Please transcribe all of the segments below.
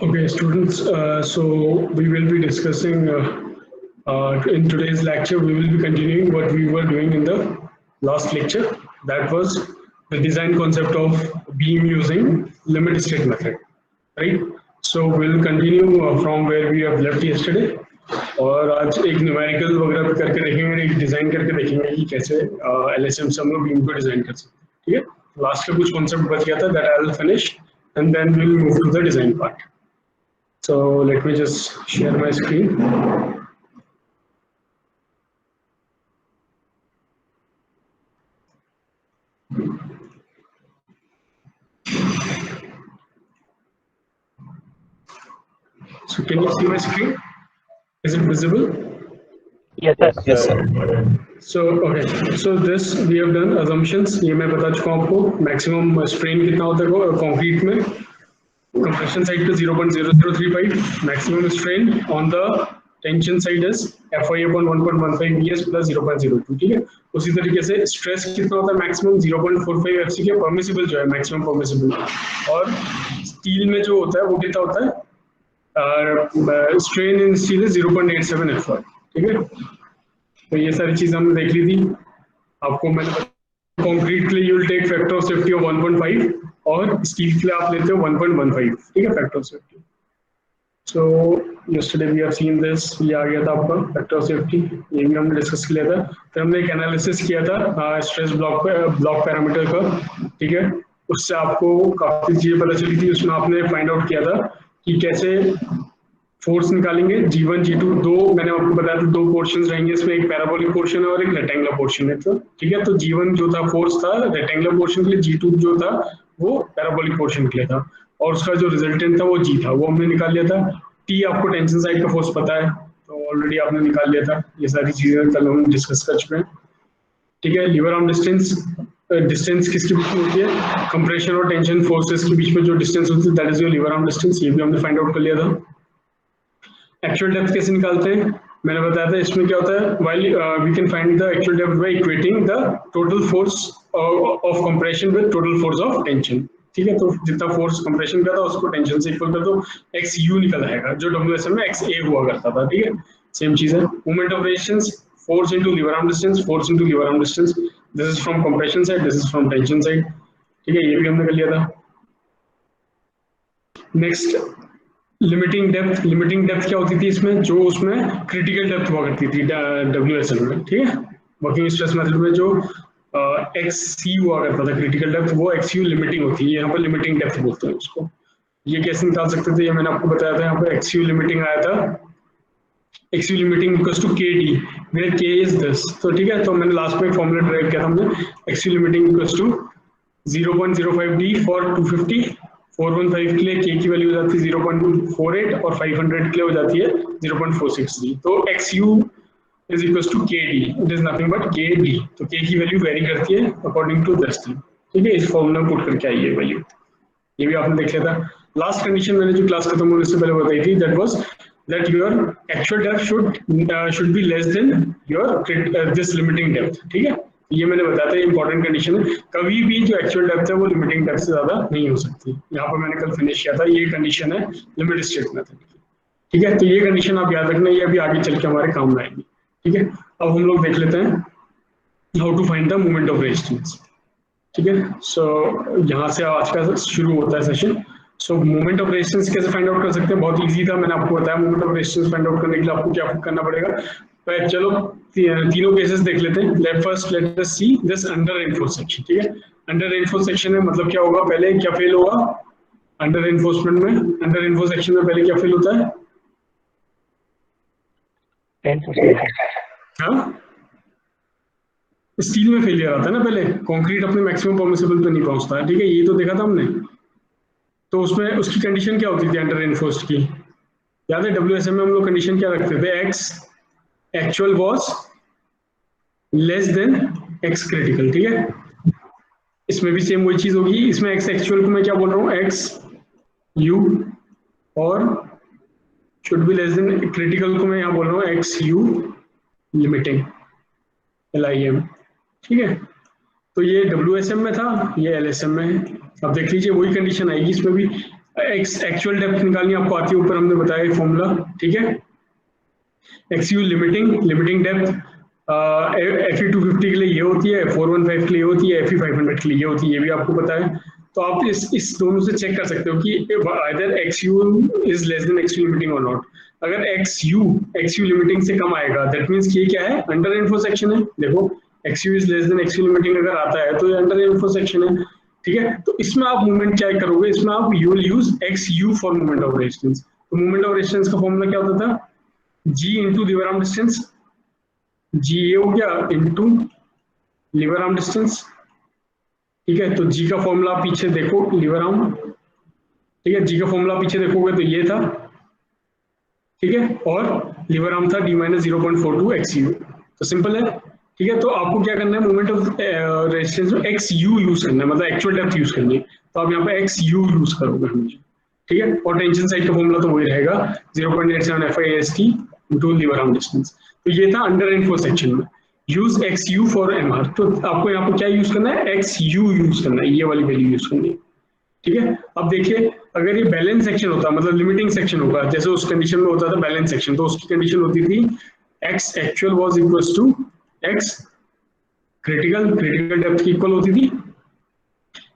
Okay, students, so we will be discussing in today's lecture, we will be continuing what we were doing in the last lecture. That was the design concept of beam using limit state method, right? So we'll continue from where we have left yesterday. और आज एक numerical वगैरह भी करके देखेंगे और एक design करके देखेंगे कि कैसे LSM से हम लोग बीम को डिजाइन कर सकते हैं, ठीक है? लास्ट का कुछ कॉन्सेप्ट बच गया था, that I will finish and then we will move to the design part. So let me just share my screen. So can you see my screen? Is it visible? Yes, sir. Yes, sir. So okay. So this we have done assumptions. ये मैं बता चुका हूँ आपको. Maximum strain कितना होता है concrete में? Compression side पे 0.0035. Maximum strain on the tension side is FI upon 1.15 BS plus 0.02. ठीक है. उसी तरीके से stress कितना होता है maximum 0.45 FC के permissible जो है maximum permissible. और steel में जो होता है वो कितना होता है? Strain in steel is 0.87 FI. ठीक है. तो ये सारी चीजें हमने देख ली थी. आपको मैंने कंक्रीट के लिए you will take factor of safety of 1.5 और स्टील के लिए आप लेते हो 1.15. ठीक है, factor of safety. So yesterday we have seen this. ये आ गया था आपका फैक्टर ऑफ सेफ्टी, ये भी हमने डिस्कस किया था. फिर हमने एक एनालिसिस किया था स्ट्रेस ब्लॉक पैरामीटर का. ठीक है, उससे आपको काफी चीजें पता चली थी. उसमें आपने फाइंड आउट किया था कि कैसे फोर्स निकालेंगे. G1 G2 दो मैंने आपको बताया था, दो पोर्शंस रहेंगे इसमें, एक पैराबोलिक पोर्शन है और एक रेक्टेंगुलर पोर्शन है. तो ठीक है, तो G1 जो था फोर्स था रेक्टेंगुलर पोर्शन के लिए, G2 जो था वो पैराबोलिक पोर्शन के लिए था, और उसका जो रिजल्टेंट था वो G था, वो हमने निकाल लिया था. T आपको टेंशन साइड का फोर्स पता है, तो ऑलरेडी आपने निकाल लिया था. ये सारी चीजें कल हम डिस्कस कर चुके हैं. ठीक है, लीवर आर्म डिस्टेंस, डिस्टेंस किसके बीच में होती है? कंप्रेशन और टेंशन फोर्सेस के बीच में जो डिस्टेंस होती है that is your lever arm distance. ये भी हमने फाइंड आउट कर लिया था. एक्चुअल डेप्थ कैसे निकालते हैं मैंने बताया था. इसमें क्या होता है, while we can find the actual depth by equating the total force of compression with total force of tension. ठीक है, तो जितना फोर्स कंप्रेशन का था उसको टेंशन से इक्वल कर दो, XU निकल आएगा जो WSM में XA हुआ करता था. ठीक है, सेम चीज है. Moment of resistance, force into lever arm distance, force into lever arm distance. This is from compression side, this is from tension side. ठीक है, ये भी हमने कर लिया था. Next limiting depth. Limiting depth क्या होती थी इसमें? जो उसमें क्रिटिकल डेप्थ हुआ करती थी WSM में. ठीक है, वर्किंग स्ट्रेस मेथड में जो XC हुआ करता था क्रिटिकल डेप्थ, वो XU लिमिटिंग होती है. यहाँ पर लिमिटिंग डेप्थ बोलते हैं उसको. ये कैसे निकाल सकते थे ये मैंने आपको बताया था. यहाँ पर XU लिमिटिंग आया था, XU limiting equals to KD where K is this. तो ठीक है, तो मैंने लास्ट में एक फॉर्मूला ड्राइव किया था हमने. XU limiting equals to 0.05D for 250. 415 के लिए K की वैल्यू हो जाती है 0.48 और 500 के लिए हो जाती है 0.463. तो XU is equals to KD. It is nothing but KD. तो K की वैल्यू वेरी करती है अकॉर्डिंग टू दिस थिंग. ठीक है, इस फॉर्मूला में पुट करके आई है वैल्यू. ये भी आपने देख लिया था. लास्ट कंडीशन मैंने जो क्लास खत्म होने से पहले बताई थी, that was that your actual depth should be less than your this limiting depth. ठीक है, ये मैंने बताया था, इंपॉर्टेंट कंडीशन है. कभी भी जो एक्चुअल डेप्थ है वो लिमिटिंग डेप्थ से ज्यादा नहीं हो सकती. यहाँ पर मैंने कल फिनिश किया था, ये कंडीशन है लिमिट स्टेट मेथड की. ठीक है, तो ये कंडीशन आप याद रखना, ये अभी आगे चल के हमारे काम में आएगी. ठीक है, अब हम लोग देख लेते हैं how to find the moment of resistance. ठीक है, सो यहाँ से आज का शुरू होता है session. So moment of resistance कैसे फाइंड आउट कर सकते हैं? बहुत इजी था, मैंने आपको बताया. Moment of resistance find out करने के लिए आपको क्या करना पड़ेगा? चलो तीनों केसेस देख लेते हैं. Let us see this under reinforce section. ठीक है, अंडर रेनफोर्स सेक्शन में मतलब क्या होगा? पहले क्या फेल होगा अंडर रेनफोर्समेंट में? अंडर रेनफोर्स सेक्शन में पहले क्या फेल होता है? हाँ, स्टील में फेलियर आता है ना पहले. कंक्रीट अपने मैक्सिमम परमिसिबल पे नहीं पहुंचता है. ठीक है, ये तो देखा था हमने. तो उसमें उसकी कंडीशन क्या होती थी अंडर रेनफोर्स्ड की? याद है WSM में हम लोग कंडीशन क्या रखते थे? X actual was less than X critical. ठीक है, इसमें भी सेम वही चीज होगी. इसमें X एक्चुअल को मैं क्या बोल रहा हूँ? XU, और should be less than critical को मैं यहाँ बोल रहा हूँ XU लिमिटिंग LIM. ठीक है, तो ये WSM में था, ये LSM में है. अब देख लीजिए वही कंडीशन आएगी इसमें भी. एक्स एक्चुअल डेप्थ निकालनी आपको आती है, ऊपर हमने बताया फॉर्मूला, ठीक है। X you limiting depth Fe 250 के लिए ये होती है, 415 के लिए होती है, Fe 500 के लिए ये होती है, ये भी आपको पता है। तो आप इस दोनों से चेक कर सकते हो कि either XU is less than XU limiting or not। अगर XU लिमिटिंग से कम आएगा दैट मीन्स ये क्या है, अंडर इन्फो सेक्शन है। देखो XU is less than XU limiting अगर आता है तो ये अंडर इन्फो सेक्शन है, ठीक है। तो इसमें आप मूवमेंट क्या करोगे, इसमें आप you will use XU for moment of resistance. तो मूवमेंट ऑफ रेजिस्टेंस का फॉर्मूला क्या होता था, G into lever arm distance, G ये हो गया इंटू लीवर आर्म डिस्टेंस, ठीक है। तो जी का फॉर्मूला पीछे देखो, लीवर आर्म, ठीक है, जी का फॉर्मूला पीछे देखोगे तो ये था, ठीक है, और लीवर आर्म था d माइनस 0.42 XU। तो सिंपल है, ठीक है। तो आपको क्या करना है, मोमेंट ऑफ रेजिस्टेंस में XU यूज करना है, मतलब एक्चुअल डेप्थ यूज करनी है। तो आप यहाँ पे XU यूज करोगे हमेशा, ठीक है। और टेंशन साइड का फॉर्मूला तो वही रहेगा 0.87 FIST into lever arm distance. तो ये था अंडर इन्फो सेक्शन में, यूज XU फॉर MR। तो आपको यहाँ पे क्या यूज करना है, XU यूज करना है, ये वाली वैल्यू यूज करनी है, ठीक है। अब देखिए अगर ये बैलेंस सेक्शन होता, मतलब लिमिटिंग सेक्शन होगा, जैसे उस कंडीशन में होता था बैलेंस सेक्शन, तो उसकी कंडीशन होती थी x actual was equals to x critical depth की इक्वल होती थी।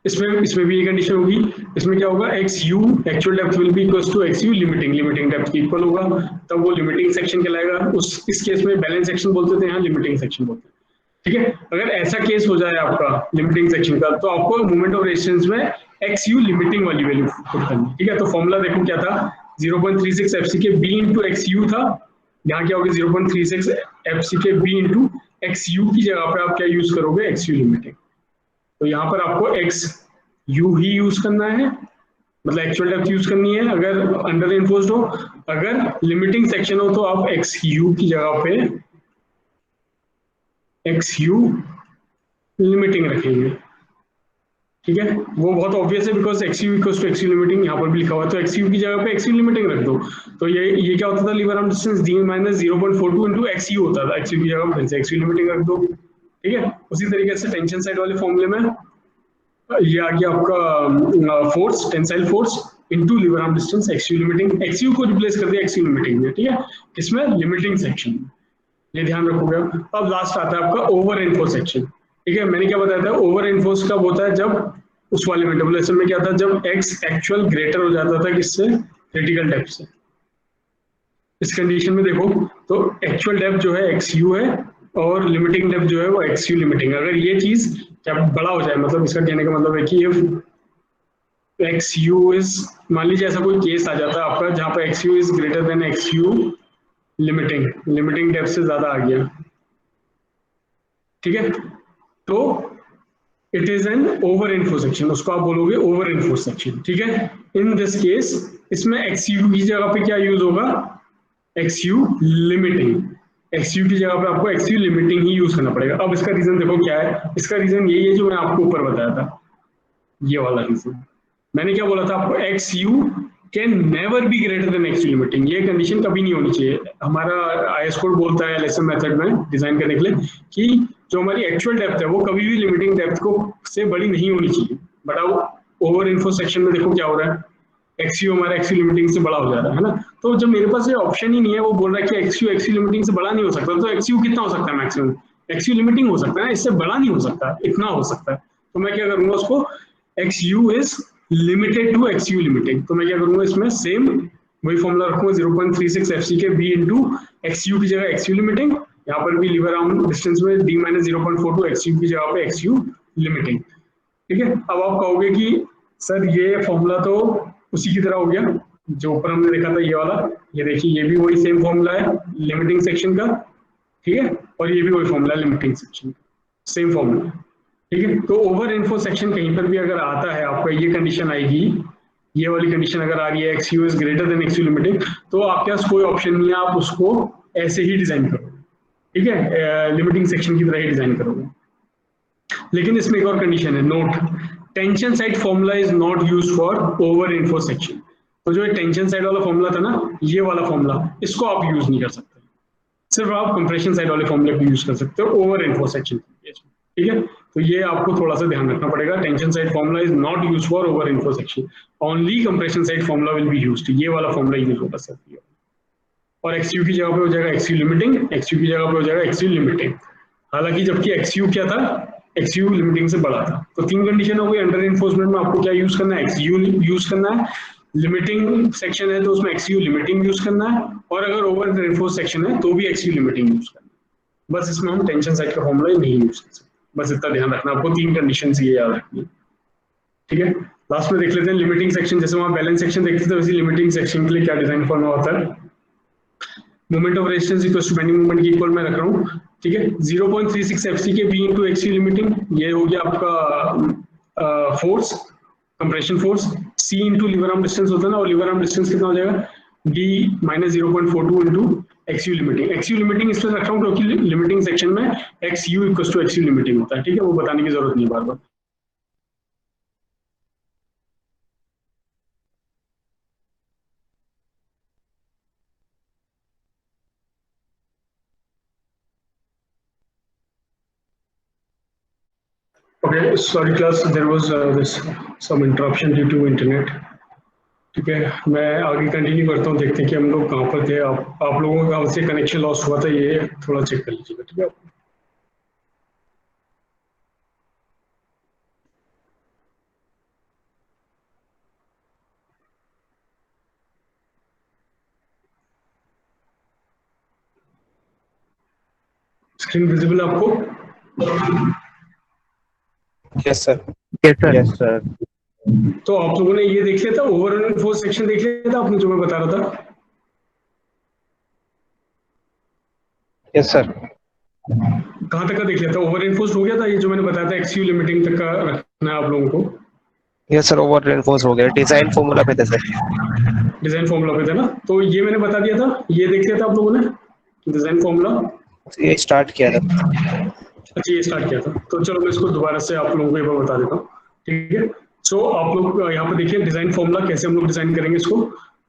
इसमें भी ये कंडीशन होगी, इसमें क्या होगा, XU actual depth will be equals to XU limiting depth की इक्वल होगा, तब वो लिमिटिंग सेक्शन कहलाएगा। इस केस में बैलेंस सेक्शन बोलते थे, यहाँ लिमिटिंग सेक्शन बोलते हैं, ठीक है। अगर ऐसा केस हो जाए आपका लिमिटिंग सेक्शन का, तो आपको मोमेंट ऑफ रेजिस्टेंस में XU लिमिटिंग वाली वैल्यू पुट करनी, ठीक है। तो फॉर्मूला देखो क्या था, 0.36 FC के B इंटू XU था, यहाँ क्या होगा 0.36 FC के B इंटू XU की जगह पे आप क्या यूज करोगे, XU लिमिटिंग। तो यहाँ पर आपको XU ही यूज करना है, मतलब एक्चुअल डेप्थ यूज करनी है अगर अंडर इन्फोर्स्ड हो। अगर लिमिटिंग सेक्शन हो तो आप XU की जगह पे XU लिमिटिंग रखेंगे, ठीक है। वो बहुत ऑब्वियस है because XU equals to XU limiting यहाँ पर भी लिखा हुआ है, तो XU की जगह पे XU लिमिटिंग रख दो। तो ये क्या होता था, lever arm distance d minus 0.42 into XU होता था, XU की जगह पे फिर से XU लिमिटिंग रख दो, ठीक है। उसी तरीके से टेंशन साइड वाले फॉर्मूले में ये आ गया आपका force, tensile force into lever arm distance XU limiting, XU को रिप्लेस कर दिया XU लिमिटिंग में, ठीक है, इसमें लिमिटिंग सेक्शन में, ये ध्यान रखोगे। अब लास्ट आता है आपका ओवर इन्फोर्स सेक्शन, ठीक है। मैंने क्या बताया था, ओवर इन्फोर्स कब होता है, जब उस वाले में डब्ल्यूएसएम में क्या था, जब x एक्चुअल ग्रेटर हो जाता था किससे, क्रिटिकल डेप्थ से। इस कंडीशन में देखो तो एक्चुअल डेप्थ जो है XU है और लिमिटिंग डेप्थ जो है वो XU लिमिटिंग। अगर ये चीज क्या बड़ा हो जाए, मतलब इसका कहने का मतलब है कि इफ XU इज, मान लीजिए ऐसा कोई केस आ जाता है आपका जहां पर XU is greater than XU limiting depth से ज्यादा आ गया, ठीक है, तो it is an over info section, उसको आप बोलोगे ओवर इन्फो सेक्शन, ठीक है। इन दिस केस इसमें XU की जगह पे क्या यूज होगा, XU लिमिटिंग, XU की जगह पे आपको XU लिमिटिंग ही यूज करना पड़ेगा। अब इसका रीजन देखो क्या है, इसका रीजन यही है जो मैं आपको ऊपर बताया था, ये वाला रीजन। मैंने क्या बोला था आपको, XU can never be greater than XU limiting, ये कंडीशन कभी नहीं होनी चाहिए। हमारा IS कोड बोलता है LSM मेथड में डिजाइन करने के लिए कि जो हमारी एक्चुअल डेप्थ है वो कभी भी लिमिटिंग डेप्थ को से बड़ी नहीं होनी चाहिए। बट अब ओवर इन्फो सेक्शन में देखो क्या हो रहा है, XU हमारा XU लिमिटिंग से बड़ा हो जा रहा है ना। तो जब मेरे पास ये ऑप्शन ही नहीं है, वो बोल रहा है कि XU लिमिटिंग से बड़ा नहीं हो सकता, तो XU कितना हो सकता है मैक्सिमम, XU लिमिटिंग हो सकता है, इससे बड़ा नहीं हो सकता, इतना हो सकता है। तो मैं क्या करूंगा, उसको XU is limited to XU limiting, तो मैं क्या करूंगा, इसमें सेम वही फॉर्मूला रखूंगा 0.36 FC के B इंटू XU की जगह XU लिमिटिंग, यहाँ पर भी लीवर आर्म डिस्टेंस में d माइनस 0.42 XU की जगह पे XU लिमिटिंग, ठीक है। अब आप कहोगे कि सर ये फॉर्मूला तो उसी की तरह हो गया जो ऊपर हमने देखा था, ये वाला, ये देखिए ये भी वही सेम फॉर्मूला है लिमिटिंग सेक्शन का, ठीक है, और ये भी वही formula limiting section, same formula, ठीक है। तो ओवर इन्फो सेक्शन कहीं पर भी अगर आता है आपका, ये कंडीशन आएगी, ये वाली कंडीशन अगर आ रही है XU is greater than XU limiting, तो आपके पास कोई ऑप्शन नहीं है, आप उसको ऐसे ही डिजाइन करो, ठीक है, लिमिटिंग सेक्शन की तरह ही डिजाइन करोगे। लेकिन इसमें एक और कंडीशन है, note, tension side formula is not used for over info section. तो जो टेंशन साइड वाला फॉर्मूला था ना, ये वाला फॉर्मूला, इसको आप यूज नहीं कर सकते, सिर्फ आप कंप्रेशन साइड वाले फॉर्मूले को यूज कर सकते हो ओवर इन्फो सेक्शन, ठीक है। तो ये आपको थोड़ा सा ध्यान रखना पड़ेगा। Tension side formula is not use for over info section, only compression side formula will be used, ये वाला फॉर्मूला यूज होगा सर। और एक्सयू की जगह पे हो जाएगा एक्सयू लिमिटिंग, एक्सयू की जगह पे हो जाएगा एक्सयू लिमिटिंग। हालांकि जबकि एक्सयू क्या था, एक्सयू लिमिटिंग से बड़ा था। तो तीन कंडीशन हो गई अंडर इन्फोर्समेंट में, आपको क्या यूज करना है, एक्सयू यूज करना है। लिमिटिंग सेक्शन है तो उसमें एक्सयू लिमिटिंग यूज करना है, और अगर ओवर इन्फोर्स सेक्शन है तो भी एक्सयू लिमिटिंग यूज करना है। बस इसमें हम टेंशन साइड का फॉर्मूला नहीं यूज कर सकते, बस इतना ध्यान रखना आपको, तीन कंडीशन ये याद रखनी है, ठीक है। लास्ट में देख लेते हैं लिमिटिंग सेक्शन। जैसे वहां बैलेंस सेक्शन देखते थे, वैसे लिमिटिंग सेक्शन के लिए क्या डिजाइन फॉर्मूला होता है। Moment of resistance equals to bending moment की इक्वल मैं रख रहा हूँ, ठीक है। 0.36 एफसी के बी इंटू एक्सयू लिमिटिंग, ये हो गया आपका फोर्स, कंप्रेशन फोर्स। सी इंटू लीवर आर्म डिस्टेंस होता है ना, और लीवर आर्म डिस्टेंस कितना हो जाएगा, D minus 0.42 into एक्सयू limiting. एक्सयू limiting इसलिए रख रहा हूँ क्योंकि लिमिटिंग सेक्शन में एक्सयू इक्वल्स टू एक्सयू लिमिटिंग होता है, ठीक है, वो बताने की जरूरत नहीं बार बार। Okay, sorry class, there was this some interruption due to internet. ठीक है, मैं आगे कंटिन्यू करता हूँ, देखते हैं कि हम लोग कहाँ पर थे। आप लोगों का कहाँ से कनेक्शन लॉस हुआ था, ये थोड़ा चेक कर लीजिएगा, ठीक है। स्क्रीन विजिबल आपको? Yes sir. Yes sir. Yes sir. तो आप लोगों ने ये देख लिया था, ओवर एंड फोर्स सेक्शन देख लिया था आपने जो मैं बता रहा था? Yes sir. कहाँ तक का देख लिया था? ओवर एंड फोर्स हो गया था, ये जो मैंने बताया था एक्सयू लिमिटिंग तक का रखना है आप लोगों को। यस सर, ओवर रेनफोर्स हो गया, डिजाइन फॉर्मूला पे थे सर। डिजाइन फॉर्मूला पे था ना, तो ये मैंने बता दिया था, ये देख लिया था आप लोगों ने डिजाइन फॉर्मूला? ये स्टार्ट किया था। अच्छा, ये स्टार्ट किया था, तो चलो मैं इसको दोबारा से आप लोगों को एक बार बता देता हूँ, ठीक है। सो आप लोग यहाँ पर देखिए डिजाइन फॉर्मूला कैसे हम लोग डिजाइन करेंगे इसको।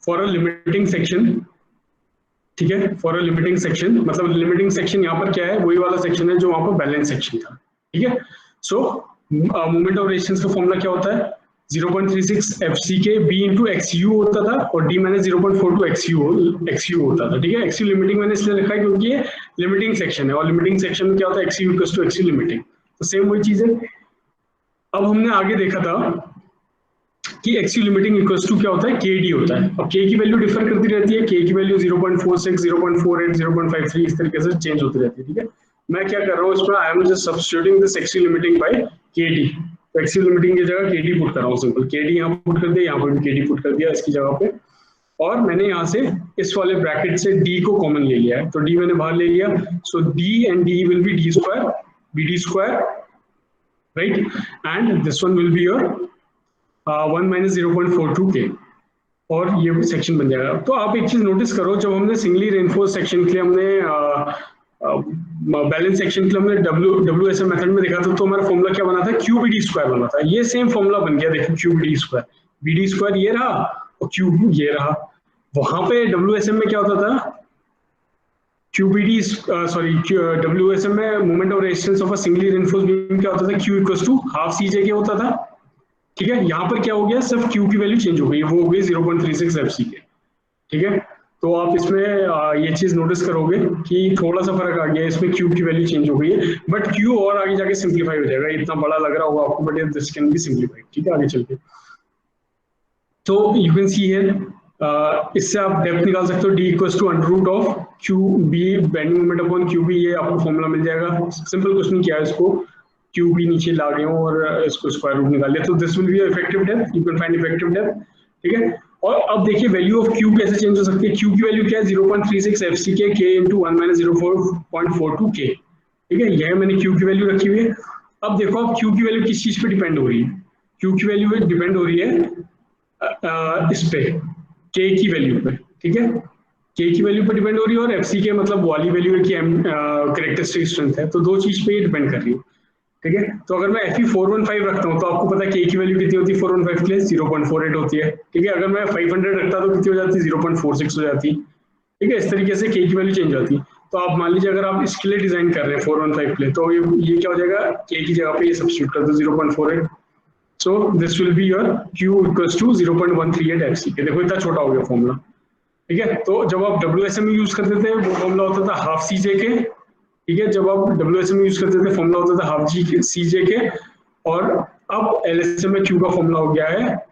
फॉर अ लिमिटिंग सेक्शन, ठीक है, फॉर अ लिमिटिंग सेक्शन, मतलब लिमिटिंग सेक्शन यहाँ पर क्या है, वही वाला सेक्शन है जो वहां पर बैलेंस सेक्शन था, ठीक है। सो मोमेंट ऑफ रेजिस्टेंस का फॉर्मूला क्या होता है, 0.36 एफसी के बी इंटू एक्सयू होता था, और डी माइनस 0.42 एक्सयू होता था, ठीक है। एक्सयू लिमिटिंग मैंने इसलिए लिखा है क्योंकि ये लिमिटिंग सेक्शन है, और लिमिटिंग सेक्शन में क्या होता है, एक्सयू इक्वल्स टू एक्सयू लिमिटिंग, तो सेम वही चीज है। अब हमने आगे देखा था कि एक्सयू लिमिटिंग इक्वल्स टू क्या होता है, के डी होता है। अब के की वैल्यू डिफर करती रहती है, के की वैल्यू 0.46, 0.48, 0.53 इस तरीके से चेंज होती रहती है, ठीक है। मैं क्या कर रहा हूँ इसमें, I am just substituting this XU limiting by K D. तो एक्सयू लिमिटिंग की जगह के डी पुट कर रहा हूँ, सिंपल के डी यहाँ पुट कर दिया, यहाँ पर भी के डी पुट कर दिया इसकी जगह पे, और मैंने यहाँ से इस वाले ब्रैकेट से डी को कॉमन ले लिया है, तो डी मैंने बाहर ले लिया। So D and D will be D square, B D square, right, and this one will be your 1 minus 0.42 K, और ये सेक्शन बन जाएगा। तो आप एक चीज नोटिस करो, जब हमने सिंगली रेनफोर्स सेक्शन के लिए हमने बैलेंस सेक्शन के लिए हमने डब्ल्यूएसएम मेथड में देखा था, तो हमारा फॉर्मूला क्या बना था, क्यू बी डी स्क्वायर बना था। ये सेम फॉर्मूला बन गया, देखो Q B D square, B D square ये रहा और क्यू ये रहा। वहां पे डब्ल्यूएसएम में क्या होता था, क्यूबीडी सॉरी डब्ल्यूएसएम में moment of resistance of a singly reinforce beam क्या होता था, Q equals to half C J K होता था, ठीक है। यहाँ पर क्या हो गया, सिर्फ क्यू की वैल्यू चेंज हो गई, वो हो गई 0.36 एफसी के, ठीक है। तो आप इसमें ये चीज नोटिस करोगे कि थोड़ा सा फर्क आ गया, इसमें क्यू की वैल्यू चेंज हो गई है, बट क्यू और आगे जाके सिंप्लीफाई हो जाएगा, इतना बड़ा लग रहा होगा आपको, but this can be simplified, ठीक है, आगे चल के। तो यू कैन सी हियर, इससे आप डेप्थ निकाल सकते हो, D equals to under root of Q B bending moment upon Q B, ये आपको फॉर्मूला मिल जाएगा। सिंपल कुछ नहीं किया इसको, क्यू बी नीचे ला गए हो और इसको स्क्वायर रूट निकाल लिया, तो this will be effective depth, you can find effective depth, ठीक है। और अब देखिए वैल्यू ऑफ क्यू कैसे चेंज हो सकती है। क्यू की वैल्यू क्या है, 0.36 एफसी के के इंटू 1 माइनस 0.42 के, ठीक है, यह मैंने क्यू की वैल्यू रखी हुई है। अब देखो अब क्यू की वैल्यू किस चीज पे डिपेंड हो रही है, क्यू की वैल्यू डिपेंड हो रही है इस पे, के की वैल्यू पे, ठीक है, के की वैल्यू पे डिपेंड हो रही है, और एफसी के मतलब वाली वैल्यू है कि कैरेक्टरिस्टिक स्ट्रेंथ है, तो दो चीज पे डिपेंड कर रही है, ठीक है। तो अगर मैं Fe 415 रखता हूँ तो आपको पता है के की वैल्यू कितनी होती है 415 के लिए, 0.48 होती है, ठीक है। अगर मैं 500 रखता तो कितनी हो जाती है, 0.46 हो जाती, ठीक है। इस तरीके से के की वैल्यू चेंज होती है। तो आप मान लीजिए अगर आप इसके लिए डिजाइन कर रहे हैं 415 के लिए, तो ये क्या हो जाएगा, के की जगह पे ये सब्स्टिट्यूट कर दो 0.48। So this will be your Q equals to 0.138 FCK. देखो इतना छोटा हो गया फॉर्मूला, ठीक है। तो जब आप डब्ल्यूएसएम यूज करते थे वो फॉर्मूला होता था हाफ सी जे के, ठीक है। जब आप डब्ल्यूएसएम यूज करते थे फॉर्मूला होता था हाफ जी सी जे के, और अब एलएसएम में क्यू का फॉर्मूला हो गया है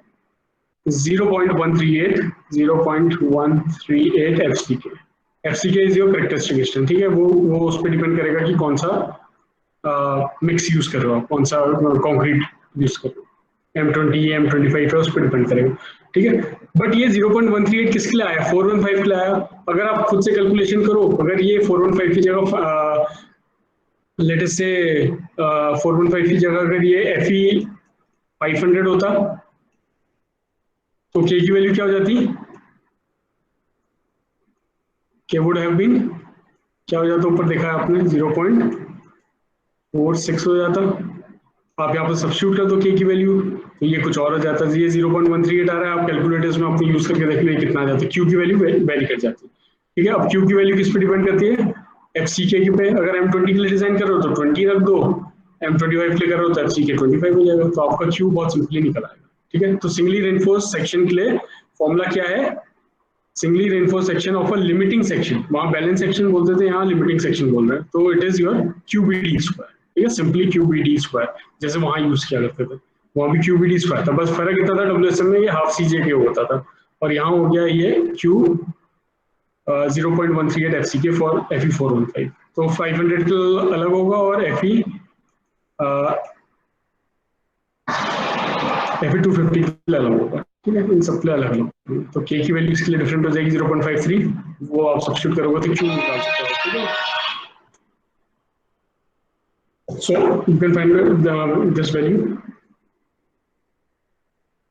0.138 एफसीके। एफसीके इज योर कैरेक्टरिस्टिक डिस्टेंस, ठीक है। वो उस पर डिपेंड करेगा कि कौन सा मिक्स यूज कर रहे हो आप, कौन सा कंक्रीट यूज कर रहे हो, M20 M25 है, उस पर डिपेंड करेगा, ठीक है। बट ये 0.138 किसके लिए आया, 415 के लिए आया। अगर आप खुद से कैलकुलेशन करो, अगर ये 415 की जगह लेट अस से 415 की जगह अगर ये FE 500 होता तो के की वैल्यू क्या हो जाती, के वुड हैव बीन क्या हो जाता, ऊपर देखा है आपने 0.46 हो जाता। आप यहाँ पर सब्स्टिट्यूट कर दो के की वैल्यू, तो ये कुछ और हो जाता है। ये 0.138 आ रहा है, आप कैलकुलेटर्स में आपको यूज करके देख लो कितना आ जाता है। क्यू की वैल्यू वेरी कर जाती है, ठीक है। अब क्यू की वैल्यू किस पे डिपेंड करती है, एफसीके पे। अगर M20 के लिए डिजाइन कर रहे हो तो 20 रख दो, M25 के लिए कर रहे हो तो एफसीके 25 हो जाएगा, तो आपका क्यू बहुत सिंपली निकल आएगा, ठीक है। तो सिंगली रेनफोर्स सेक्शन के लिए फॉर्मूला क्या है, singly reinforce section of a limiting section, वहां बैलेंस सेक्शन बोलते थे, यहाँ लिमिटिंग सेक्शन बोल रहे हैं, तो इट इज योर क्यूबीडी स्क्वायर, ठीक है। सिंपली क्यूबीडी स्क्वायर, जैसे वहां यूज किया करते थे, वहां भी क्यूबीडी स्क्वायर था, बस फर्क इतना था डब्ल्यूएसएम में ये हाफ सीजे के होता था, और यहाँ हो गया ये क्यू 0.138 एफसीके फॉर FE 415। तो 500 के अलग होगा और FE 250 के लिए अलग होगा, ठीक है। इन सब के लिए अलग अलग, तो के की वैल्यू इसके लिए डिफरेंट हो जाएगी 0.53, वो आप सब्स्टिट्यूट करोगे तो क्यू निकाल सकते हो, ठीक है। So you can find this value,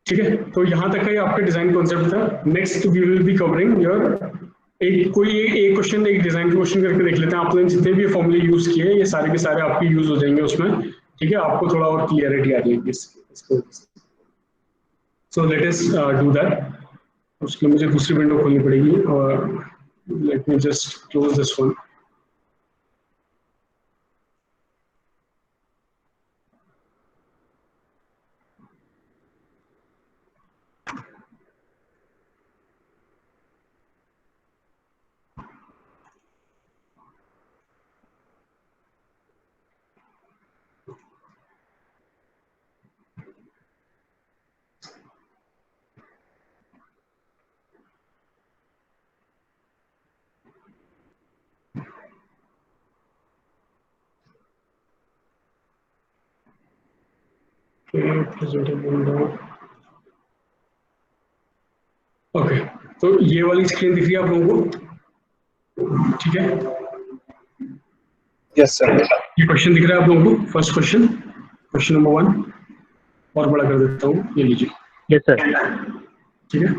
ठीक है। तो यहाँ तक का ये आपका डिजाइन कॉन्सेप्ट था। Next we will be covering your एक क्वेश्चन, एक डिजाइन क्वेश्चन करके देख लेते हैं। आपने जितने भी फॉर्मूले यूज किए ये सारे के सारे आपके यूज हो जाएंगे उसमें, ठीक है। आपको थोड़ा और क्लियरिटी आ जाएगी इसको। So let us do that. उसके लिए मुझे दूसरी विंडो खोलनी पड़ेगी, और let me just close this one. Okay, तो ये वाली स्क्रीन दिख रही है आप लोगों को, ठीक है। Yes sir. ये क्वेश्चन दिख रहा है आप लोगों को, फर्स्ट क्वेश्चन, क्वेश्चन नंबर 1, और बड़ा कर देता हूँ, ये लीजिए। Yes sir. ठीक है,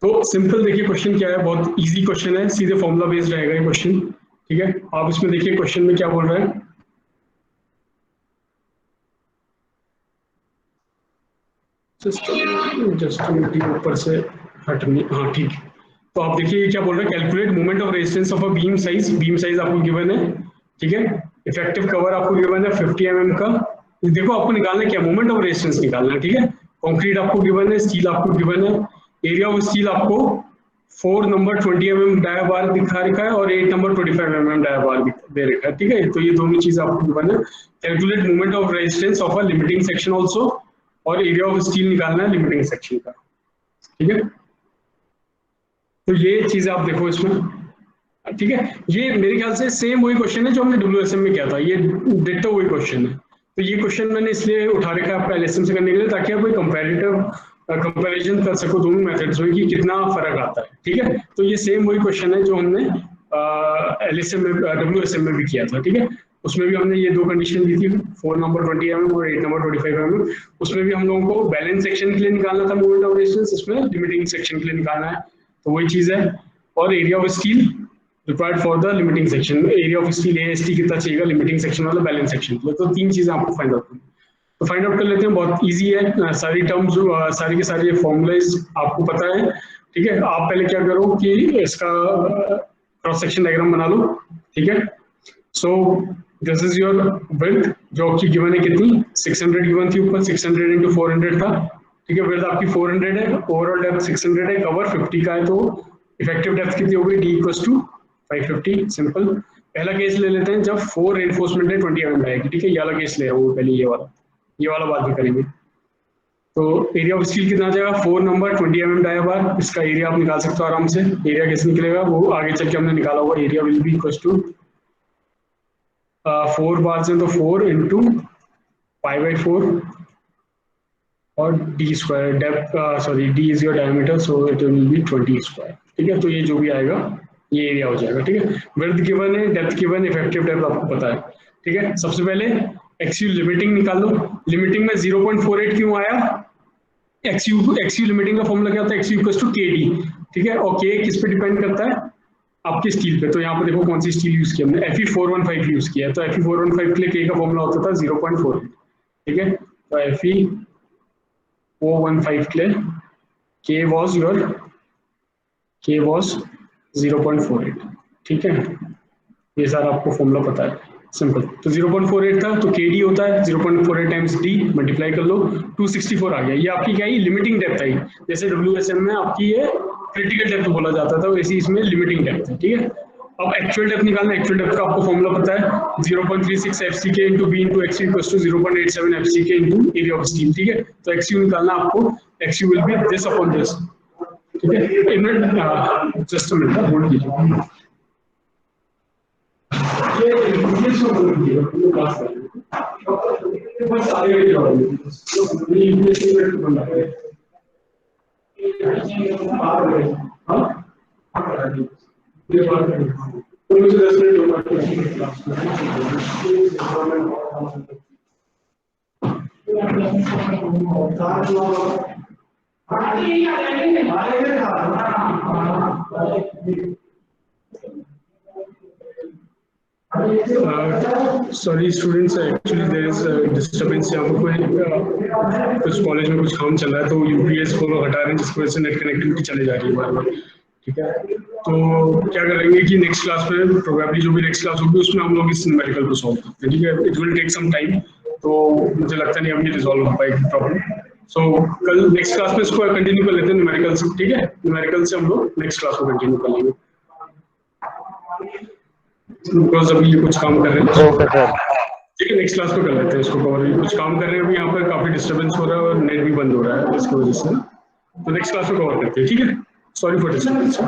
तो सिंपल देखिए क्वेश्चन क्या है, बहुत इजी क्वेश्चन है, सीधे फॉर्मूला बेस्ड रहेगा ये क्वेश्चन, ठीक है। आप इसमें देखिए क्वेश्चन में क्या बोल रहा है, जस्ट ऊपर से हटनी, हाँ ठीक। तो आप देखिए क्या बोल रहे हैं, calculate moment of resistance of a beam size. Beam size आपको गिवन है, ठीक है। इफेक्टिव कवर आपको गिवन है 50 mm का। देखो आपको निकालना क्या, मोमेंट ऑफ रेजिस्टेंस निकालना है, ठीक है। कंक्रीट आपको गिवन है, स्टील आपको गिवन है, एरिया ऑफ स्टील आपको 4 नंबर 20 mm डाया बार दिखा रखा है और 8 नंबर 25 mm डाया बार दे रखा है, ठीक है। तो ये दोनों चीजें आपको गिवन है। Calculate moment of resistance of a limiting section also, और एरिया ऑफ स्टील निकालना है लिमिटिंग सेक्शन का, ठीक है। तो ये चीज आप देखो इसमें, ठीक है। ये मेरे ख्याल से सेम वही क्वेश्चन है जो हमने डब्ल्यूएसएम में किया था, ये डिट्टो वही क्वेश्चन है। तो ये क्वेश्चन मैंने इसलिए उठा रखा है आपका एलएसएम से करने के लिए, ताकि आप कोई कंपैरिजन कर सको दोनों मेथड्स में कि कितना फर्क आता है, ठीक है। तो ये सेम वही क्वेश्चन है जो हमने एलएसएम में डब्ल्यूएसएम में भी किया था, ठीक है। उसमें भी हमने ये दो कंडीशन दी थी, 4 नंबर 20 mm और 8 नंबर 25 mm। उसमें भी हम लोगों को बैलेंस सेक्शन के लिए निकालना था मोमेंट ऑफ रेजिस्टेंस, इसमें लिमिटिंग सेक्शन के लिए निकालना है, तो वही चीज है। और area of steel required for the limiting section, area of steel AST कितना चाहिए लिमिटिंग सेक्शन वाला बैलेंस सेक्शन के लिए। तो तीन चीजें आपको फाइंड आउट करनी, तो फाइंड आउट कर लेते हैं। बहुत इजी है, सारी टर्म्स सारी के सारे फॉर्मूलाज आपको पता है, ठीक है, आप पहले क्या करो कि इसका क्रॉस सेक्शन डायग्राम बना लो, ठीक है। So this is your width जो आपकी गिवन है कितनी 600 गिवन थी ऊपर, 600 into 400 था, ठीक है। विड्थ आपकी 400 है, ओवरऑल डेप्थ 600 है, कवर 50 का है, तो इफेक्टिव डेप्थ कितनी हो गई d इक्वल्स टू 550। सिंपल। पहला केस ले लेते हैं जब 4 रेनफोर्समेंट है 20 mm आएगी, ठीक है। ये वाला केस ले रहा हूँ पहले, ये वाला बाद में करेंगे। तो एरिया ऑफ स्टील कितना आ जाएगा 4 नंबर 20 mm डाया बार, इसका एरिया आप निकाल सकते हो आराम से। एरिया कैसे निकलेगा वो आगे चल के हमने निकाला होगा। Area will be equal to 4 बार से तो 4 into 5/4 और d square depth, sorry d is your diameter, so it will be 20 square, ठीक है। तो ये जो भी आएगा ये एरिया हो जाएगा, ठीक है। विड्थ गिवन है, डेप्थ गिवन, इफेक्टिव डेप्थ आपको पता है, ठीक है। सबसे पहले एक्सयू लिमिटिंग निकाल लो। लिमिटिंग में 0.48 क्यों आया? एक्सयू लिमिटिंग का फॉर्मूला क्या होता है? एक्सयू इक्वल्स टू kd, ठीक है। और k किस पे डिपेंड करता है? आपकी स्टील पे। तो यहाँ पे देखो कौन सी स्टील यूज की हमने, Fe415 यूज किया है, तो Fe415 के लिए k का फॉर्मूला होता था 0.48, ठीक है। तो Fe415 के लिए k was 0.48, ठीक है। ये सारा आपको फॉर्मूला पता है, सिंपल। तो 0.48 था तो kd होता है 0.48 टाइम्स d, मल्टीप्लाई कर लो, 264 आ गया। ये आपकी क्या है? लिमिटिंग डेप्थ आई। जैसे WSM में आपकी ये क्रिटिकल डेप्थ बोला जाता था, वैसे इसमें लिमिटिंग डेप्थ है, ठीक है। अब एक्चुअल डेप्थ निकालना, एक्चुअल डेप्थ का आपको फॉर्मूला पता है 0.36 FCK into B into XU equals to 0.87 FCK into area of steel, ठीक है। तो XU निकालना आपको, XU will be this upon this, ठीक है। जस्ट अ मिनट होल्ड कीजिए। मुझे 10 minute sorry students, actually there is disturbance. यहाँ पर कोई कुछ कॉलेज में कुछ काम चल रहा है, तो यूपीएस को लोग हटा रहे हैं, जिसकी वजह से नेट कनेक्टिविटी चले जा रही है बार बार, ठीक है। तो क्या करेंगे कि नेक्स्ट क्लास में प्रोबेबली जो भी नेक्स्ट क्लास होगी उसमें हम लोग इस न्यूमेरिकल को सॉल्व करते हैं, ठीक है। It will take some time, तो मुझे लगता नहीं अभी रिजॉल्व हो पाएगी प्रॉब्लम। सो कल नेक्स्ट क्लास में इसको कंटिन्यू कर लेते हैं न्यूमेरिकल से, ठीक है। न्यूमेरिकल से हम लोग नेक्स्ट क्लास को कंटिन्यू कर लेंगे, बिकॉज अभी ये कुछ काम कर रहे हैं, ठीक है। नेक्स्ट क्लास को कर लेते हैं इसको कवर। कुछ काम कर रहे हैं अभी, यहाँ पर काफी डिस्टर्बेंस हो रहा है और नेट भी बंद हो रहा है इसकी वजह से, तो नेक्स्ट क्लास को कवर करते हैं, ठीक है। Sorry for disturbance.